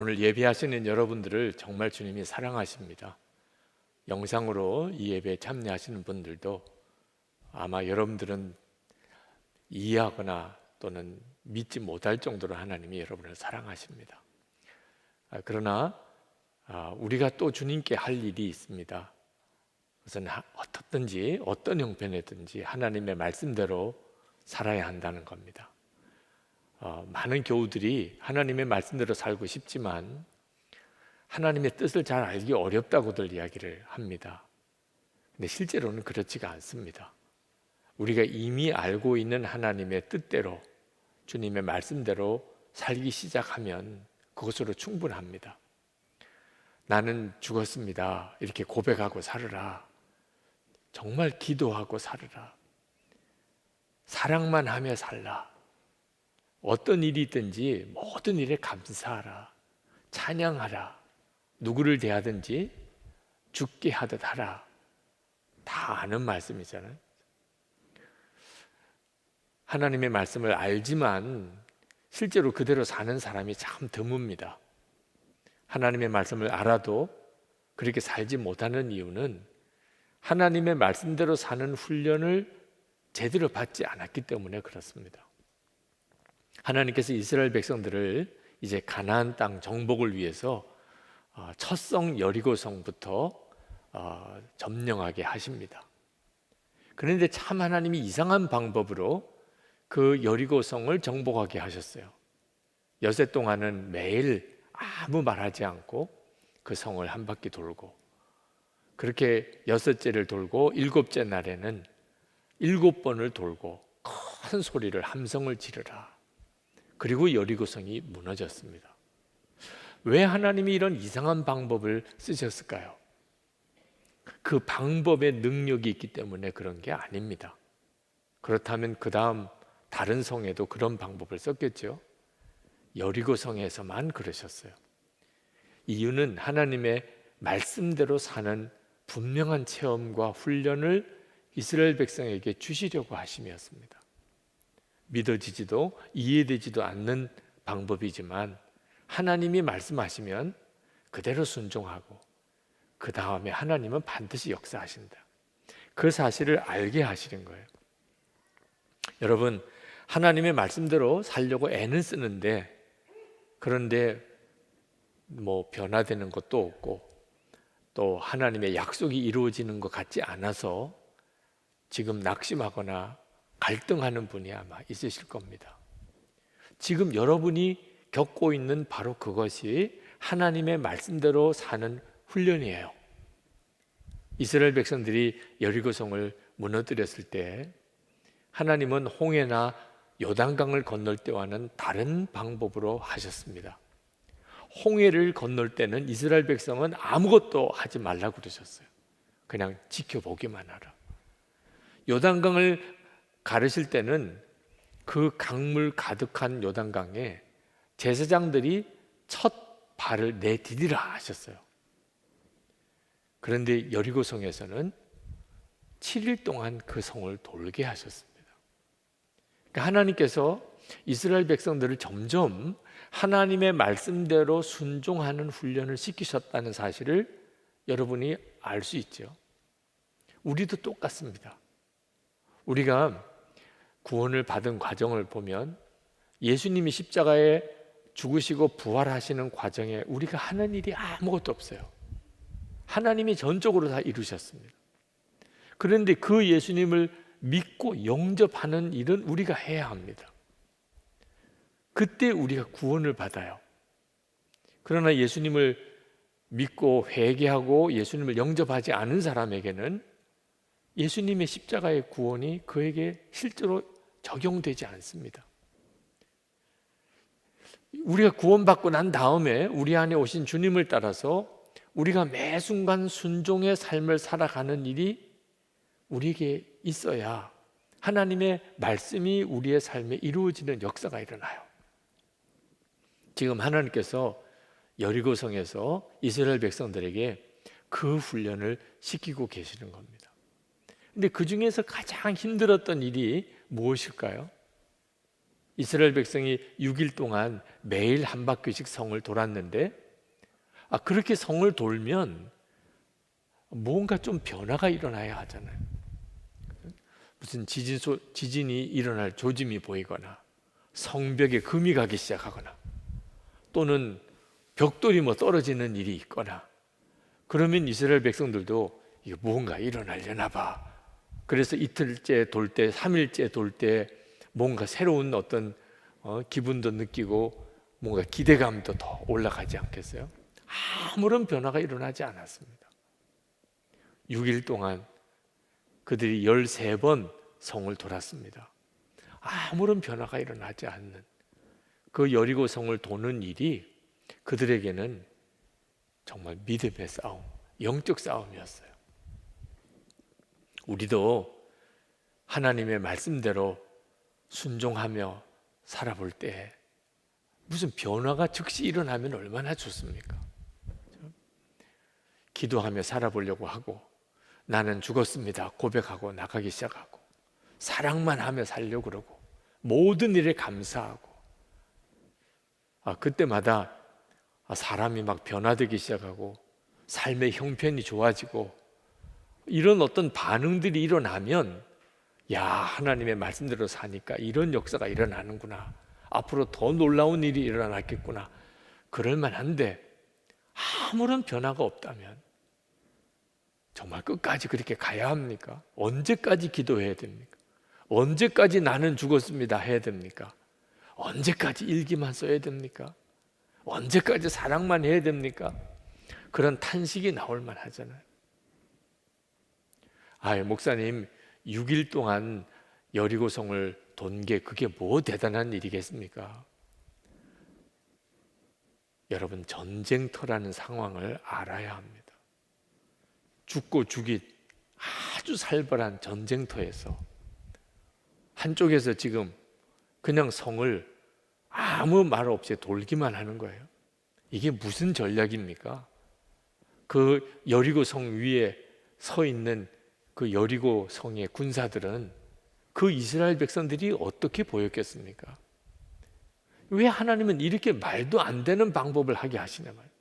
오늘 예배하시는 여러분들을 정말 주님이 사랑하십니다. 영상으로 이 예배에 참여하시는 분들도 아마 여러분들은 이해하거나 또는 믿지 못할 정도로 하나님이 여러분을 사랑하십니다. 그러나 우리가 또 주님께 할 일이 있습니다. 그것은 어떻든지 어떤 형편이든지 하나님의 말씀대로 살아야 한다는 겁니다. 많은 교우들이 하나님의 말씀대로 살고 싶지만 하나님의 뜻을 잘 알기 어렵다고들 이야기를 합니다. 근데 실제로는 그렇지가 않습니다. 우리가 이미 알고 있는 하나님의 뜻대로 주님의 말씀대로 살기 시작하면 그것으로 충분합니다. 나는 죽었습니다. 이렇게 고백하고 살으라. 정말 기도하고 살으라. 사랑만 하며 살라. 어떤 일이 있든지 모든 일에 감사하라. 찬양하라. 누구를 대하든지 죽게 하듯 하라. 다 아는 말씀이잖아요. 하나님의 말씀을 알지만 실제로 그대로 사는 사람이 참 드뭅니다. 하나님의 말씀을 알아도 그렇게 살지 못하는 이유는 하나님의 말씀대로 사는 훈련을 제대로 받지 않았기 때문에 그렇습니다. 하나님께서 이스라엘 백성들을 이제 가나안 땅 정복을 위해서 첫성 여리고성부터 점령하게 하십니다. 그런데 참 하나님이 이상한 방법으로 그 여리고성을 정복하게 하셨어요. 여세 동안은 매일 아무 말하지 않고 그 성을 한 바퀴 돌고, 그렇게 여섯째를 돌고 일곱째 날에는 7번을 돌고 큰 소리를 함성을 지르라. 그리고 여리고성이 무너졌습니다. 왜 하나님이 이런 이상한 방법을 쓰셨을까요? 그 방법에 능력이 있기 때문에 그런 게 아닙니다. 그렇다면 그 다음 다른 성에도 그런 방법을 썼겠죠. 여리고성에서만 그러셨어요. 이유는 하나님의 말씀대로 사는 분명한 체험과 훈련을 이스라엘 백성에게 주시려고 하심이었습니다. 믿어지지도 이해되지도 않는 방법이지만 하나님이 말씀하시면 그대로 순종하고 그 다음에 하나님은 반드시 역사하신다. 그 사실을 알게 하시는 거예요. 여러분, 하나님의 말씀대로 살려고 애는 쓰는데, 그런데 변화되는 것도 없고 또 하나님의 약속이 이루어지는 것 같지 않아서 지금 낙심하거나 갈등하는 분이 아마 있으실 겁니다. 지금 여러분이 겪고 있는 바로 그것이 하나님의 말씀대로 사는 훈련이에요. 이스라엘 백성들이 여리고성을 무너뜨렸을 때 하나님은 홍해나 요단강을 건널 때와는 다른 방법으로 하셨습니다. 홍해를 건널 때는 이스라엘 백성은 아무것도 하지 말라고 그러셨어요. 그냥 지켜보기만 하라. 요단강을 가르실 때는 그 강물 가득한 요단강에 제사장들이 첫 발을 내디디라 하셨어요. 그런데 여리고성에서는 7일 동안 그 성을 돌게 하셨습니다. 그러니까 하나님께서 이스라엘 백성들을 점점 하나님의 말씀대로 순종하는 훈련을 시키셨다는 사실을 여러분이 알 수 있죠. 우리도 똑같습니다. 우리가 구원을 받은 과정을 보면 예수님이 십자가에 죽으시고 부활하시는 과정에 우리가 하는 일이 아무것도 없어요. 하나님이 전적으로 다 이루셨습니다. 그런데 그 예수님을 믿고 영접하는 일은 우리가 해야 합니다. 그때 우리가 구원을 받아요. 그러나 예수님을 믿고 회개하고 예수님을 영접하지 않은 사람에게는 예수님의 십자가의 구원이 그에게 실제로 적용되지 않습니다. 우리가 구원받고 난 다음에 우리 안에 오신 주님을 따라서 우리가 매 순간 순종의 삶을 살아가는 일이 우리에게 있어야 하나님의 말씀이 우리의 삶에 이루어지는 역사가 일어나요. 지금 하나님께서 여리고성에서 이스라엘 백성들에게 그 훈련을 시키고 계시는 겁니다. 근데 그 중에서 가장 힘들었던 일이 무엇일까요? 이스라엘 백성이 6일 동안 매일 한 바퀴씩 성을 돌았는데, 그렇게 성을 돌면 뭔가 좀 변화가 일어나야 하잖아요. 무슨 지진이 일어날 조짐이 보이거나, 성벽에 금이 가기 시작하거나, 또는 벽돌이 떨어지는 일이 있거나, 그러면 이스라엘 백성들도 이거 뭔가 일어나려나 봐. 그래서 이틀째 돌 때, 3일째 돌 때 뭔가 새로운 어떤 기분도 느끼고 뭔가 기대감도 더 올라가지 않겠어요? 아무런 변화가 일어나지 않았습니다. 6일 동안 그들이 13번 성을 돌았습니다. 아무런 변화가 일어나지 않는 그 여리고 성을 도는 일이 그들에게는 정말 믿음의 싸움, 영적 싸움이었어요. 우리도 하나님의 말씀대로 순종하며 살아볼 때 무슨 변화가 즉시 일어나면 얼마나 좋습니까? 기도하며 살아보려고 하고, 나는 죽었습니다 고백하고 나가기 시작하고, 사랑만 하며 살려고 그러고, 모든 일에 감사하고, 그때마다 사람이 막 변화되기 시작하고 삶의 형편이 좋아지고, 이런 어떤 반응들이 일어나면 하나님의 말씀대로 사니까 이런 역사가 일어나는구나, 앞으로 더 놀라운 일이 일어나겠구나, 그럴 만한데 아무런 변화가 없다면 정말 끝까지 그렇게 가야 합니까? 언제까지 기도해야 됩니까? 언제까지 나는 죽었습니다 해야 됩니까? 언제까지 일기만 써야 됩니까? 언제까지 사랑만 해야 됩니까? 그런 탄식이 나올 만하잖아요. 목사님 6일 동안 여리고성을 돈 게 그게 뭐 대단한 일이겠습니까? 여러분, 전쟁터라는 상황을 알아야 합니다. 죽고 죽이 아주 살벌한 전쟁터에서 한쪽에서 지금 그냥 성을 아무 말 없이 돌기만 하는 거예요. 이게 무슨 전략입니까? 그 여리고 성 위에 서 있는 그 여리고 성의 군사들은 그 이스라엘 백성들이 어떻게 보였겠습니까? 왜 하나님은 이렇게 말도 안 되는 방법을 하게 하시냐 말이에요.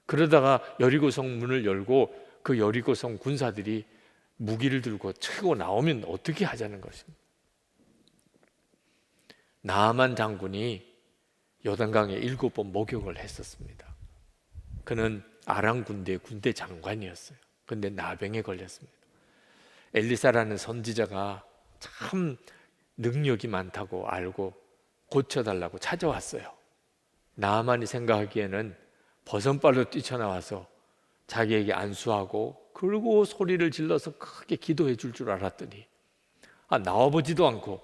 그러다가 여리고 성 문을 열고 그 여리고 성 군사들이 무기를 들고 치고 나오면 어떻게 하자는 것입니다. 나아만 장군이 요단강에 7번 목욕을 했었습니다. 그는 아람 군대 장관이었어요. 그런데 나병에 걸렸습니다. 엘리사라는 선지자가 참 능력이 많다고 알고 고쳐달라고 찾아왔어요. 나아만이 생각하기에는 버선발로 뛰쳐나와서 자기에게 안수하고 그리고 소리를 질러서 크게 기도해 줄 알았더니 나와보지도 않고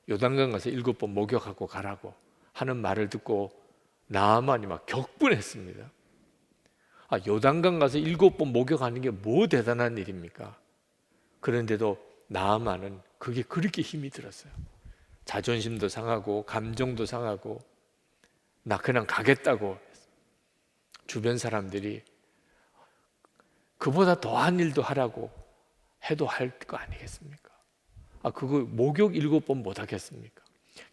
요단강 가서 7번 목욕하고 가라고 하는 말을 듣고 나아만이 막 격분했습니다. 요단강 가서 7번 목욕하는 게 뭐 대단한 일입니까? 그런데도 나아만은 그게 그렇게 힘이 들었어요. 자존심도 상하고 감정도 상하고 나 그냥 가겠다고. 주변 사람들이 그보다 더한 일도 하라고 해도 할 거 아니겠습니까? 그거 목욕 7번 못 하겠습니까?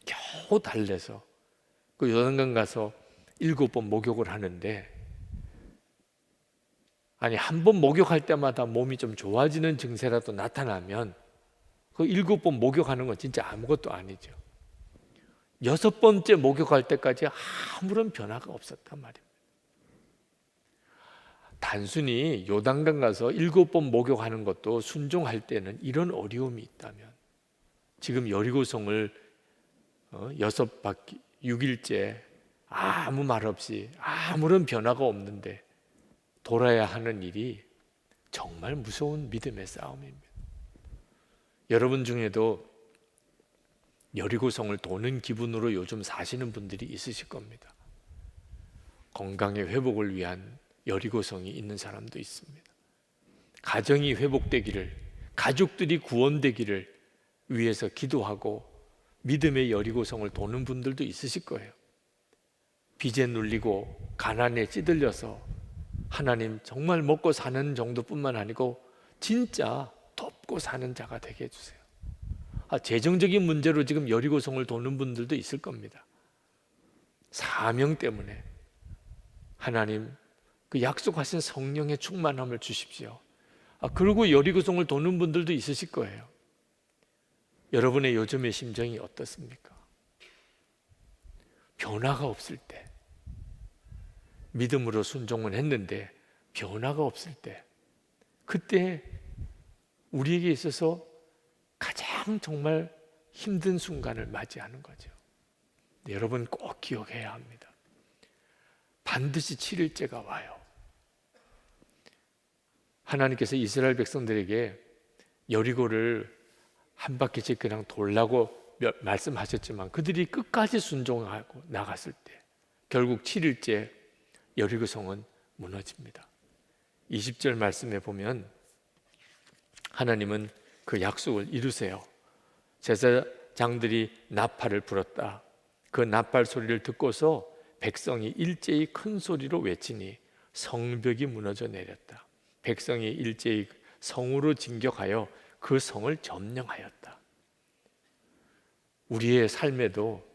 겨우 달래서 그 요단강 가서 7번 목욕을 하는데, 한 번 목욕할 때마다 몸이 좀 좋아지는 증세라도 나타나면 그 7번 목욕하는 건 진짜 아무것도 아니죠. 6번째 목욕할 때까지 아무런 변화가 없었단 말입니다. 단순히 요단강 가서 7번 목욕하는 것도 순종할 때는 이런 어려움이 있다면, 지금 여리고성을 6바퀴 6일째 아무 말 없이 아무런 변화가 없는데 돌아야 하는 일이 정말 무서운 믿음의 싸움입니다. 여러분 중에도 여리고성을 도는 기분으로 요즘 사시는 분들이 있으실 겁니다. 건강의 회복을 위한 여리고성이 있는 사람도 있습니다. 가정이 회복되기를, 가족들이 구원되기를 위해서 기도하고 믿음의 여리고성을 도는 분들도 있으실 거예요. 빚에 눌리고 가난에 찌들려서 하나님 정말 먹고 사는 정도뿐만 아니고 진짜 돕고 사는 자가 되게 해주세요. 재정적인 문제로 지금 여리고성을 도는 분들도 있을 겁니다. 사명 때문에. 하나님, 그 약속하신 성령의 충만함을 주십시오. 그리고 여리고성을 도는 분들도 있으실 거예요. 여러분의 요즘의 심정이 어떻습니까? 변화가 없을 때, 믿음으로 순종은 했는데 변화가 없을 때, 그때 우리에게 있어서 가장 정말 힘든 순간을 맞이하는 거죠. 여러분 꼭 기억해야 합니다. 반드시 7일째가 와요. 하나님께서 이스라엘 백성들에게 여리고를 한 바퀴씩 그냥 돌라고 말씀하셨지만 그들이 끝까지 순종하고 나갔을 때 결국 7일째 여리고성은 무너집니다. 20절 말씀에 보면 하나님은 그 약속을 이루세요. 제사장들이 나팔을 불었다. 그 나팔 소리를 듣고서 백성이 일제히 큰 소리로 외치니 성벽이 무너져 내렸다. 백성이 일제히 성으로 진격하여 그 성을 점령하였다. 우리의 삶에도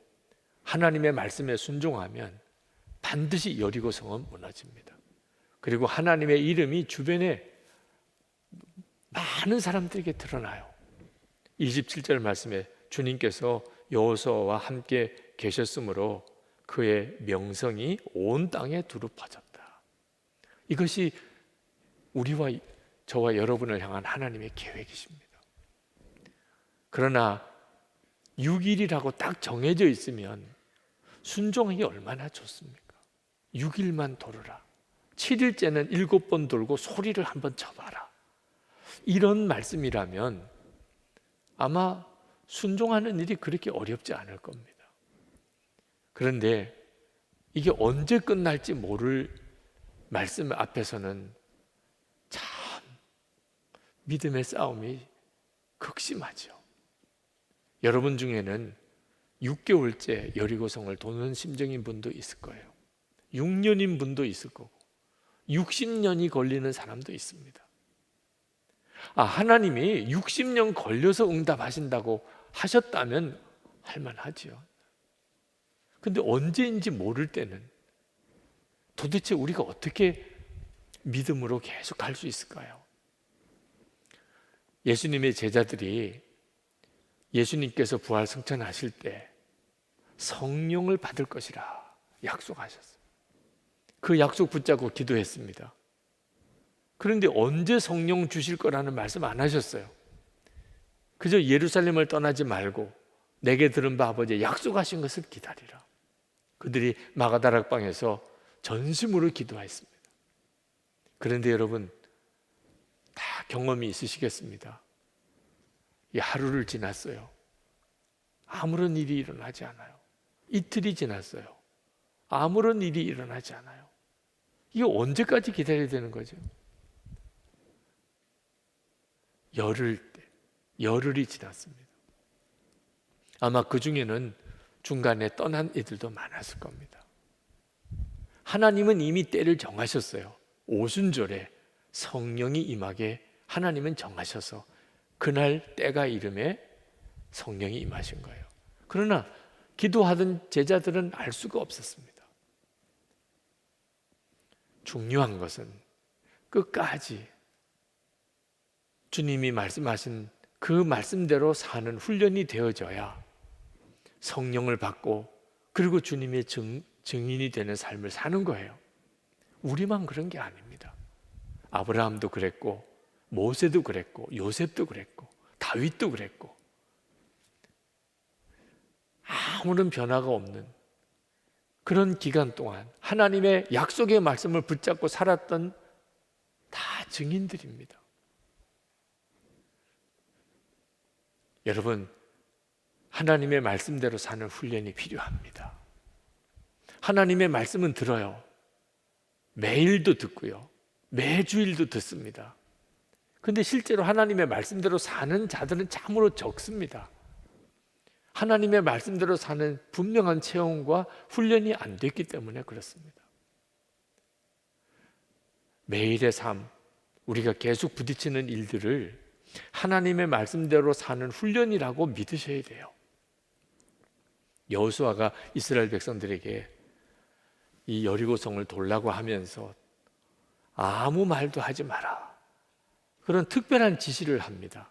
하나님의 말씀에 순종하면 반드시 여리고 성은 무너집니다. 그리고 하나님의 이름이 주변에 많은 사람들에게 드러나요. 27절 말씀에 주님께서 여호수아와 함께 계셨으므로 그의 명성이 온 땅에 두루 퍼졌다. 이것이 우리와 저와 여러분을 향한 하나님의 계획이십니다. 그러나 6일이라고 딱 정해져 있으면 순종하기 얼마나 좋습니까? 6일만 돌으라. 7일째는 7번 돌고 소리를 한번 쳐봐라. 이런 말씀이라면 아마 순종하는 일이 그렇게 어렵지 않을 겁니다. 그런데 이게 언제 끝날지 모를 말씀 앞에서는 참 믿음의 싸움이 극심하죠. 여러분 중에는 6개월째 여리고성을 도는 심정인 분도 있을 거예요. 6년인 분도 있을 거고 60년이 걸리는 사람도 있습니다. 하나님이 60년 걸려서 응답하신다고 하셨다면 할만하지요. 근데 언제인지 모를 때는 도대체 우리가 어떻게 믿음으로 계속 갈 수 있을까요? 예수님의 제자들이 예수님께서 부활 승천하실 때 성령을 받을 것이라 약속하셨어요. 그 약속 붙잡고 기도했습니다. 그런데 언제 성령 주실 거라는 말씀 안 하셨어요. 그저 예루살렘을 떠나지 말고 내게 들은 바 아버지의 약속하신 것을 기다리라. 그들이 마가다락방에서 전심으로 기도했습니다. 그런데 여러분 다 경험이 있으시겠습니다. 이 하루를 지났어요. 아무런 일이 일어나지 않아요. 이틀이 지났어요. 아무런 일이 일어나지 않아요. 이게 언제까지 기다려야 되는 거죠? 열흘이 지났습니다. 아마 그 중에는 중간에 떠난 이들도 많았을 겁니다. 하나님은 이미 때를 정하셨어요. 오순절에 성령이 임하게 하나님은 정하셔서 그날 때가 이름에 성령이 임하신 거예요. 그러나 기도하던 제자들은 알 수가 없었습니다. 중요한 것은 끝까지 주님이 말씀하신 그 말씀대로 사는 훈련이 되어져야 성령을 받고 그리고 주님의 증인이 되는 삶을 사는 거예요. 우리만 그런 게 아닙니다. 아브라함도 그랬고 모세도 그랬고 요셉도 그랬고 다윗도 그랬고 아무런 변화가 없는 그런 기간 동안 하나님의 약속의 말씀을 붙잡고 살았던 다 증인들입니다. 여러분, 하나님의 말씀대로 사는 훈련이 필요합니다. 하나님의 말씀은 들어요. 매일도 듣고요. 매주일도 듣습니다. 근데 실제로 하나님의 말씀대로 사는 자들은 참으로 적습니다. 하나님의 말씀대로 사는 분명한 체험과 훈련이 안 됐기 때문에 그렇습니다. 매일의 삶, 우리가 계속 부딪히는 일들을 하나님의 말씀대로 사는 훈련이라고 믿으셔야 돼요. 여호수아가 이스라엘 백성들에게 이 여리고성을 돌라고 하면서 아무 말도 하지 마라, 그런 특별한 지시를 합니다.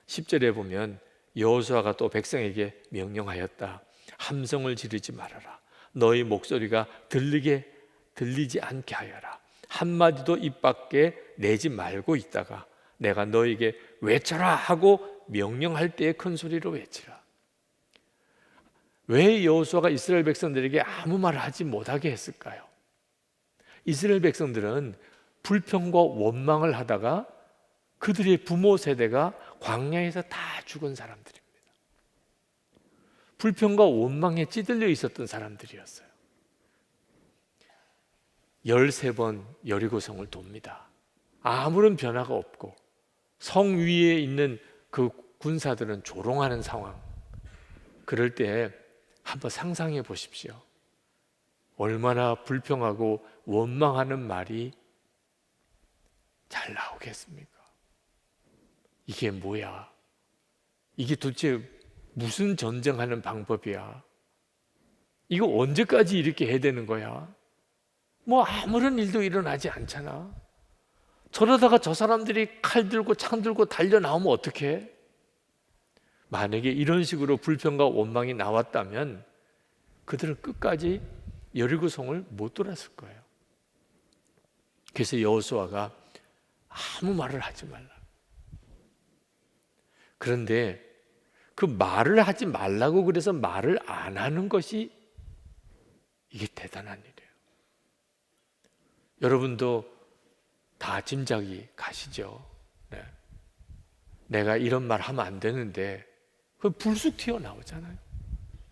10절에 보면 여호수아가 또 백성에게 명령하였다. 함성을 지르지 말아라. 너희 목소리가 들리지 않게 하여라. 한마디도 입 밖에 내지 말고 있다가 내가 너에게 외쳐라 하고 명령할 때에 큰 소리로 외치라. 왜 여호수아가 이스라엘 백성들에게 아무 말을 하지 못하게 했을까요? 이스라엘 백성들은 불평과 원망을 하다가 그들의 부모 세대가 광야에서 다 죽은 사람들입니다. 불평과 원망에 찌들려 있었던 사람들이었어요. 13번 여리고성을 돕니다. 아무런 변화가 없고 성 위에 있는 그 군사들은 조롱하는 상황. 그럴 때 한번 상상해 보십시오. 얼마나 불평하고 원망하는 말이 잘 나오겠습니까? 이게 뭐야? 이게 도대체 무슨 전쟁하는 방법이야? 이거 언제까지 이렇게 해야 되는 거야? 뭐 아무런 일도 일어나지 않잖아. 저러다가 저 사람들이 칼 들고 창 들고 달려 나오면 어떡해? 만약에 이런 식으로 불평과 원망이 나왔다면 그들은 끝까지 여리고성을 못 돌았을 거예요. 그래서 여호수아가 아무 말을 하지 말라. 그런데 그 말을 하지 말라고 그래서 말을 안 하는 것이 이게 대단한 일이에요. 여러분도 다 짐작이 가시죠? 네. 내가 이런 말 하면 안 되는데 그 불쑥 튀어나오잖아요.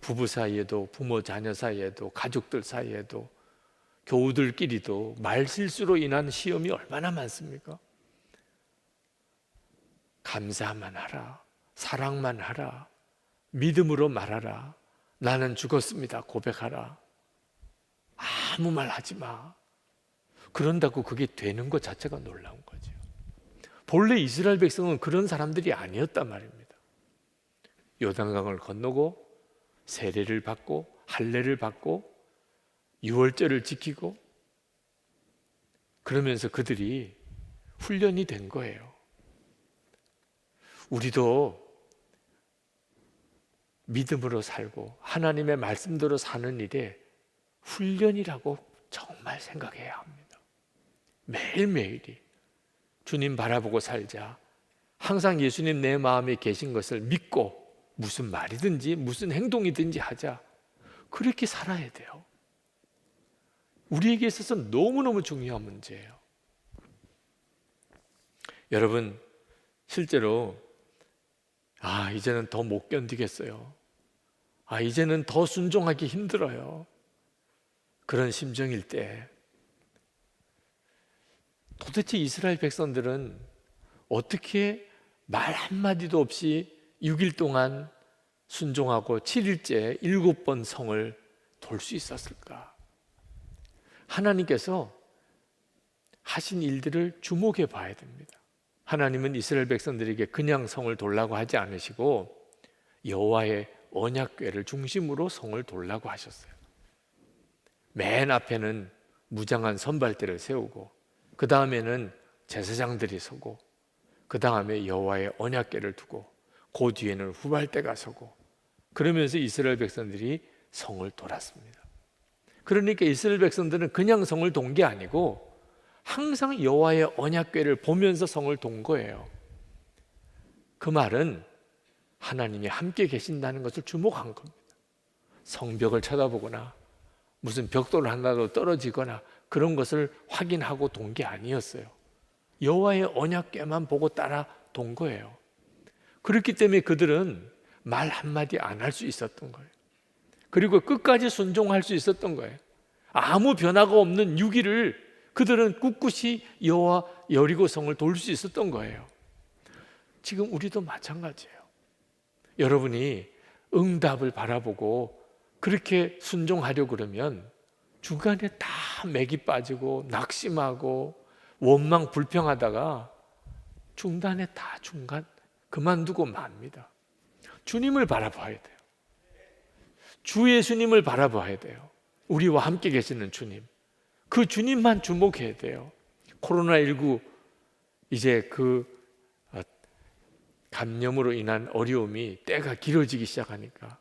부부 사이에도, 부모 자녀 사이에도, 가족들 사이에도, 교우들끼리도 말실수로 인한 시험이 얼마나 많습니까? 감사만 하라, 사랑만 하라, 믿음으로 말하라, 나는 죽었습니다 고백하라. 아무 말 하지 마. 그런다고 그게 되는 것 자체가 놀라운 거죠. 본래 이스라엘 백성은 그런 사람들이 아니었단 말입니다. 요단강을 건너고 세례를 받고 할례를 받고 유월절을 지키고 그러면서 그들이 훈련이 된 거예요. 우리도 믿음으로 살고 하나님의 말씀대로 사는 일에 훈련이라고 정말 생각해야 합니다. 매일매일이 주님 바라보고 살자. 항상 예수님 내 마음에 계신 것을 믿고 무슨 말이든지 무슨 행동이든지 하자. 그렇게 살아야 돼요. 우리에게 있어서 너무너무 중요한 문제예요. 여러분, 실제로 이제는 더 못 견디겠어요. 이제는 더 순종하기 힘들어요. 그런 심정일 때 도대체 이스라엘 백성들은 어떻게 말 한마디도 없이 6일 동안 순종하고 7일째 7번 성을 돌 수 있었을까? 하나님께서 하신 일들을 주목해 봐야 됩니다. 하나님은 이스라엘 백성들에게 그냥 성을 돌라고 하지 않으시고 여호와의 언약궤를 중심으로 성을 돌라고 하셨어요. 맨 앞에는 무장한 선발대를 세우고 그 다음에는 제사장들이 서고 그 다음에 여호와의 언약궤를 두고 그 뒤에는 후발대가 서고 그러면서 이스라엘 백성들이 성을 돌았습니다. 그러니까 이스라엘 백성들은 그냥 성을 돈 게 아니고 항상 여호와의 언약궤를 보면서 성을 돈 거예요. 그 말은 하나님이 함께 계신다는 것을 주목한 겁니다. 성벽을 쳐다보거나 무슨 벽돌 하나로 떨어지거나 그런 것을 확인하고 돈 게 아니었어요. 여호와의 언약궤만 보고 따라 돈 거예요. 그렇기 때문에 그들은 말 한마디 안 할 수 있었던 거예요. 그리고 끝까지 순종할 수 있었던 거예요. 아무 변화가 없는 6일을 그들은 꿋꿋이 여호와 여리고성을 돌 수 있었던 거예요. 지금 우리도 마찬가지예요. 여러분이 응답을 바라보고 그렇게 순종하려고 그러면 중간에 다 맥이 빠지고 낙심하고 원망 불평하다가 중간에 다 그만두고 맙니다. 주님을 바라봐야 돼요. 주 예수님을 바라봐야 돼요. 우리와 함께 계시는 주님. 그 주님만 주목해야 돼요. 코로나19 이제 감염으로 인한 어려움이 때가 길어지기 시작하니까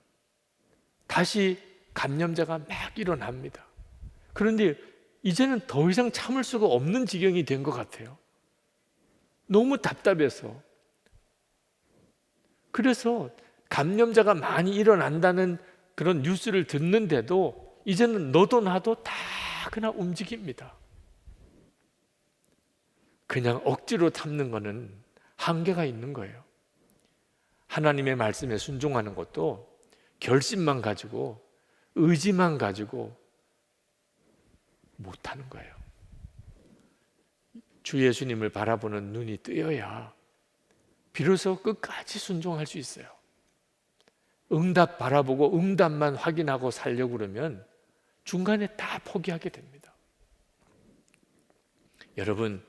다시 감염자가 막 일어납니다. 그런데 이제는 더 이상 참을 수가 없는 지경이 된 것 같아요. 너무 답답해서. 그래서 감염자가 많이 일어난다는 그런 뉴스를 듣는데도 이제는 너도 나도 다 그냥 움직입니다. 그냥 억지로 참는 거는 한계가 있는 거예요. 하나님의 말씀에 순종하는 것도 결심만 가지고 의지만 가지고 못하는 거예요. 주 예수님을 바라보는 눈이 뜨여야 비로소 끝까지 순종할 수 있어요. 응답 바라보고 응답만 확인하고 살려고 그러면 중간에 다 포기하게 됩니다. 여러분,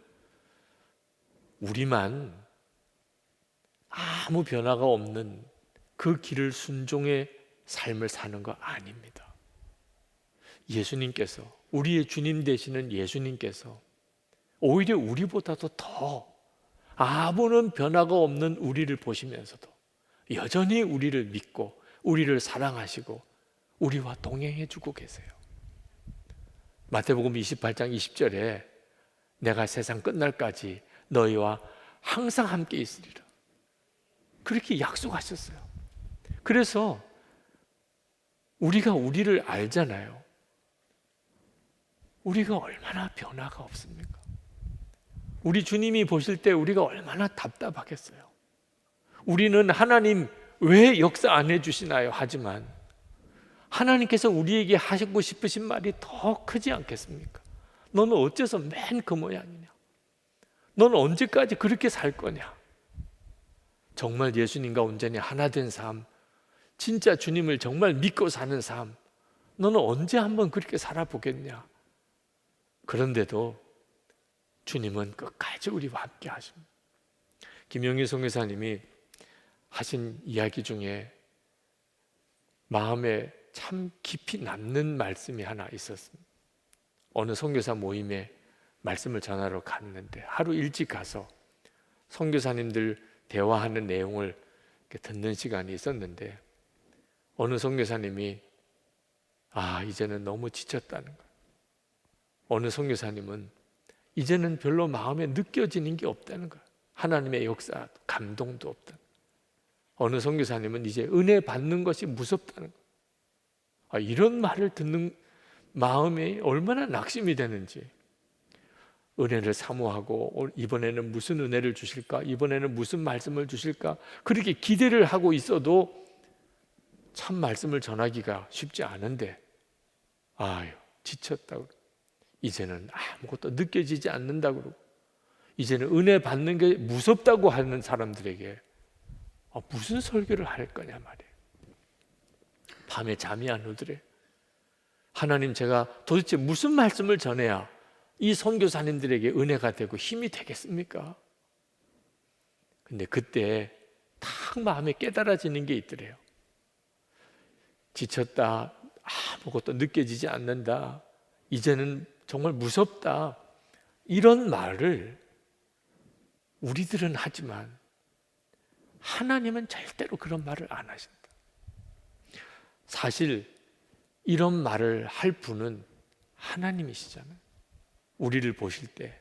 우리만 아무 변화가 없는 그 길을 순종의 삶을 사는 거 아닙니다. 예수님께서, 우리의 주님 되시는 예수님께서 오히려 우리보다도 더 아무런 변화가 없는 우리를 보시면서도 여전히 우리를 믿고 우리를 사랑하시고 우리와 동행해 주고 계세요. 마태복음 28장 20절에 내가 세상 끝날까지 너희와 항상 함께 있으리라, 그렇게 약속하셨어요. 그래서 우리가 우리를 알잖아요. 우리가 얼마나 변화가 없습니까? 우리 주님이 보실 때 우리가 얼마나 답답하겠어요. 우리는 하나님 왜 역사 안 해주시나요? 하지만 하나님께서 우리에게 하시고 싶으신 말이 더 크지 않겠습니까? 너는 어째서 맨 그 모양이냐? 너는 언제까지 그렇게 살 거냐? 정말 예수님과 온전히 하나 된 삶, 진짜 주님을 정말 믿고 사는 삶, 너는 언제 한번 그렇게 살아보겠냐? 그런데도 주님은 끝까지 우리와 함께 하십니다. 김영희 선교사님이 하신 이야기 중에 마음에 참 깊이 남는 말씀이 하나 있었습니다. 어느 선교사 모임에 말씀을 전하러 갔는데 하루 일찍 가서 선교사님들 대화하는 내용을 듣는 시간이 있었는데 어느 선교사님이 이제는 너무 지쳤다는 거예요. 어느 선교사님은 이제는 별로 마음에 느껴지는 게 없다는 거예요. 하나님의 역사, 감동도 없다. 어느 선교사님은 이제 은혜 받는 것이 무섭다는 거예요. 이런 말을 듣는 마음이 얼마나 낙심이 되는지, 은혜를 사모하고 이번에는 무슨 은혜를 주실까? 이번에는 무슨 말씀을 주실까? 그렇게 기대를 하고 있어도 참 말씀을 전하기가 쉽지 않은데 지쳤다고, 이제는 아무것도 느껴지지 않는다고 그러고, 이제는 은혜 받는 게 무섭다고 하는 사람들에게 무슨 설교를 할 거냐 말이에요. 밤에 잠이 안 오더래. 하나님, 제가 도대체 무슨 말씀을 전해야 이 선교사님들에게 은혜가 되고 힘이 되겠습니까? 근데 그때 딱 마음에 깨달아지는 게 있더래요. 지쳤다, 아무것도 느껴지지 않는다, 이제는 정말 무섭다, 이런 말을 우리들은 하지만 하나님은 절대로 그런 말을 안 하신다. 사실 이런 말을 할 분은 하나님이시잖아요. 우리를 보실 때,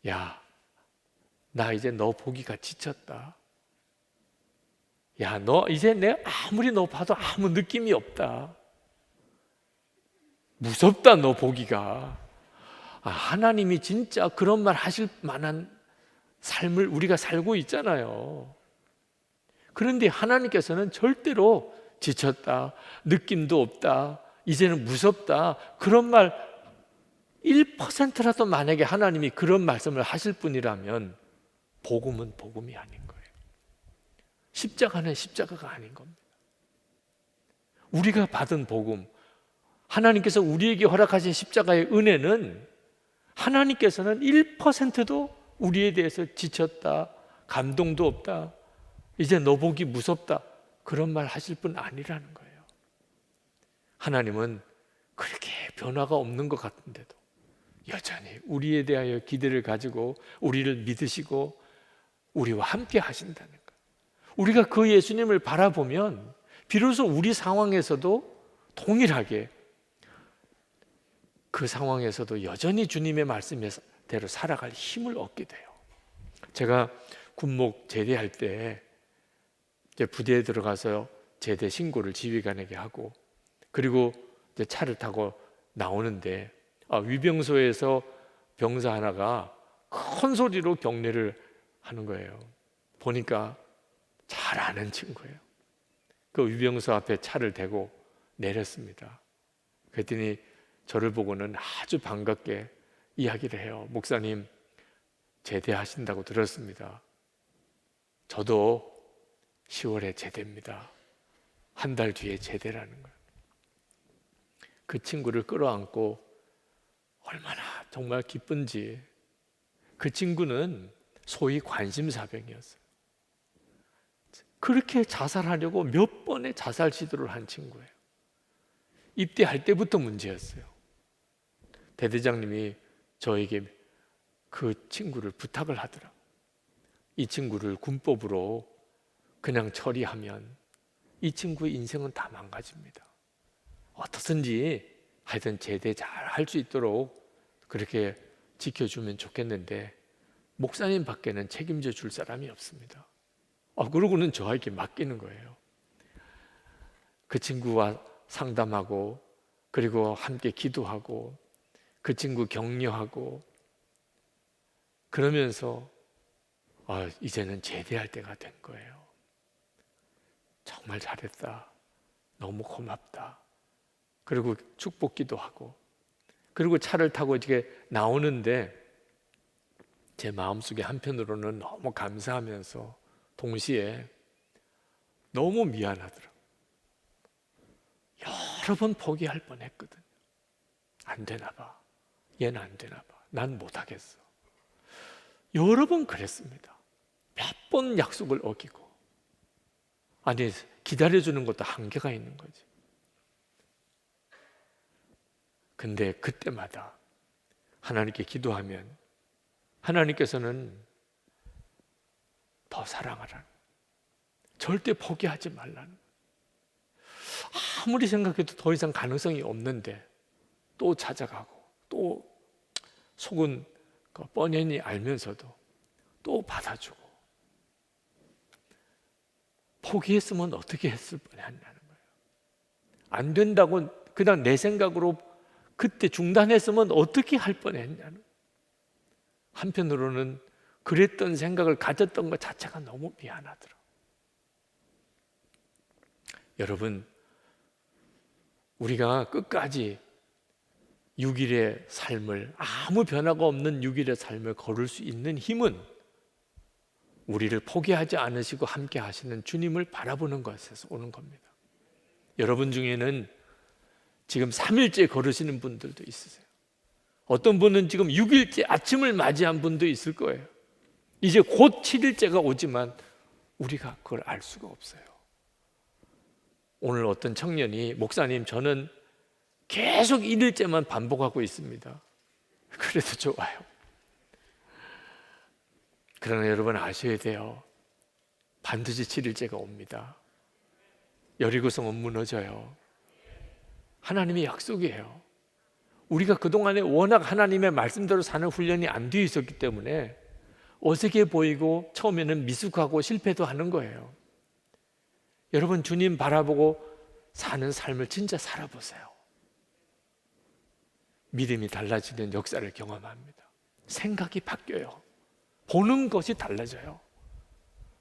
야, 나 이제 너 보기가 지쳤다. 야, 너 이제 내가 아무리 너 봐도 아무 느낌이 없다. 무섭다, 너 보기가. 하나님이 진짜 그런 말 하실 만한 삶을 우리가 살고 있잖아요. 그런데 하나님께서는 절대로 지쳤다, 느낌도 없다, 이제는 무섭다, 그런 말 1%라도 만약에 하나님이 그런 말씀을 하실 분이라면 복음은 복음이 아닌 거예요. 십자가는 십자가가 아닌 겁니다. 우리가 받은 복음, 하나님께서 우리에게 허락하신 십자가의 은혜는 하나님께서는 1%도 우리에 대해서 지쳤다, 감동도 없다, 이제 너 보기 무섭다, 그런 말 하실 분 아니라는 거예요. 하나님은 그렇게 변화가 없는 것 같은데도 여전히 우리에 대하여 기대를 가지고 우리를 믿으시고 우리와 함께 하신다는 거예요. 우리가 그 예수님을 바라보면 비로소 우리 상황에서도 동일하게 그 상황에서도 여전히 주님의 말씀대로 살아갈 힘을 얻게 돼요. 제가 군목 제대할 때 이제 부대에 들어가서 제대 신고를 지휘관에게 하고, 그리고 이제 차를 타고 나오는데 위병소에서 병사 하나가 큰 소리로 경례를 하는 거예요. 보니까 잘 아는 친구예요. 그 위병소 앞에 차를 대고 내렸습니다. 그랬더니 저를 보고는 아주 반갑게 이야기를 해요. 목사님, 제대하신다고 들었습니다. 저도 10월에 제대입니다. 한 달 뒤에 제대라는 거예요. 그 친구를 끌어안고 얼마나 정말 기쁜지. 그 친구는 소위 관심사병이었어요. 그렇게 자살하려고 몇 번의 자살 시도를 한 친구예요. 입대할 때부터 문제였어요. 대대장님이 저에게 그 친구를 부탁을 하더라고요. 이 친구를 군법으로 그냥 처리하면 이 친구의 인생은 다 망가집니다. 어떻든지 하여튼 제대 잘 할 수 있도록 그렇게 지켜주면 좋겠는데 목사님 밖에는 책임져 줄 사람이 없습니다. 그러고는 저에게 맡기는 거예요. 그 친구와 상담하고, 그리고 함께 기도하고, 그 친구 격려하고, 그러면서 이제는 제대할 때가 된 거예요. 정말 잘했다, 너무 고맙다, 그리고 축복기도 하고, 그리고 차를 타고 이렇게 나오는데 제 마음속에 한편으로는 너무 감사하면서 동시에 너무 미안하더라고요. 여러 번 포기할 뻔했거든요. 안 되나 봐, 얘는 안 되나 봐, 난 못하겠어. 여러 번 그랬습니다. 몇 번 약속을 어기고. 아니, 기다려주는 것도 한계가 있는 거지. 근데 그때마다 하나님께 기도하면 하나님께서는 더 사랑하라는, 절대 포기하지 말라는, 아무리 생각해도 더 이상 가능성이 없는데 또 찾아가고, 또 속은 뻔히 알면서도 또 받아주고. 포기했으면 어떻게 했을 뻔했냐는 거예요. 안 된다고 그냥 내 생각으로 그때 중단했으면 어떻게 할 뻔했냐는. 한편으로는 그랬던 생각을 가졌던 것 자체가 너무 미안하더라. 여러분, 우리가 끝까지 6일의 삶을, 아무 변화가 없는 6일의 삶을 걸을 수 있는 힘은 우리를 포기하지 않으시고 함께 하시는 주님을 바라보는 것에서 오는 겁니다. 여러분 중에는 지금 3일째 걸으시는 분들도 있으세요. 어떤 분은 지금 6일째 아침을 맞이한 분도 있을 거예요. 이제 곧 7일째가 오지만 우리가 그걸 알 수가 없어요. 오늘 어떤 청년이, 목사님, 저는 계속 1일째만 반복하고 있습니다. 그래도 좋아요. 그러나 여러분 아셔야 돼요. 반드시 7일째가 옵니다. 여리고성은 무너져요. 하나님의 약속이에요. 우리가 그동안에 워낙 하나님의 말씀대로 사는 훈련이 안 되어 있었기 때문에 어색해 보이고 처음에는 미숙하고 실패도 하는 거예요. 여러분, 주님 바라보고 사는 삶을 진짜 살아보세요. 믿음이 달라지는 역사를 경험합니다. 생각이 바뀌어요. 보는 것이 달라져요.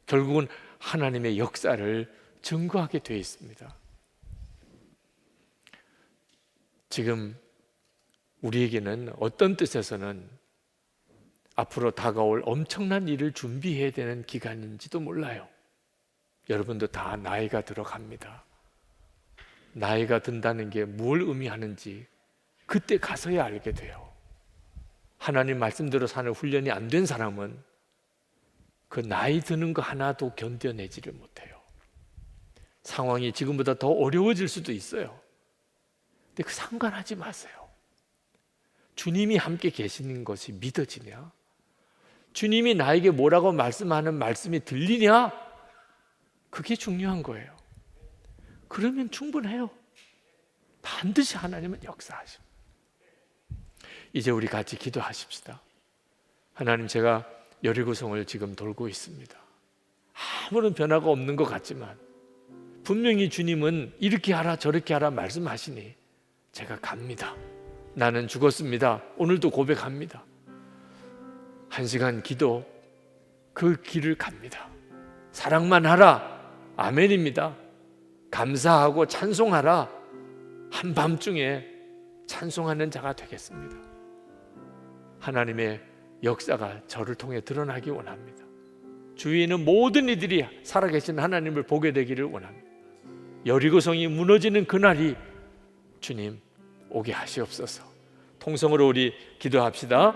결국은 하나님의 역사를 증거하게 되어 있습니다. 지금 우리에게는 어떤 뜻에서는 앞으로 다가올 엄청난 일을 준비해야 되는 기간인지도 몰라요. 여러분도 다 나이가 들어갑니다. 나이가 든다는 게 뭘 의미하는지 그때 가서야 알게 돼요. 하나님 말씀대로 사는 훈련이 안 된 사람은 그 나이 드는 거 하나도 견뎌내지를 못해요. 상황이 지금보다 더 어려워질 수도 있어요. 근데 그 상관하지 마세요. 주님이 함께 계시는 것이 믿어지냐? 주님이 나에게 뭐라고 말씀하는 말씀이 들리냐? 그게 중요한 거예요. 그러면 충분해요. 반드시 하나님은 역사하십니다. 이제 우리 같이 기도하십시다. 하나님, 제가 여리고성을 지금 돌고 있습니다. 아무런 변화가 없는 것 같지만 분명히 주님은 이렇게 하라 저렇게 하라 말씀하시니 제가 갑니다. 나는 죽었습니다. 오늘도 고백합니다. 1시간 기도, 그 길을 갑니다. 사랑만 하라, 아멘입니다. 감사하고 찬송하라, 한밤중에 찬송하는 자가 되겠습니다. 하나님의 역사가 저를 통해 드러나기 원합니다. 주위에 있는 모든 이들이 살아계신 하나님을 보게 되기를 원합니다. 여리고성이 무너지는 그날이 주님 오게 하시옵소서. 통성으로 우리 기도합시다.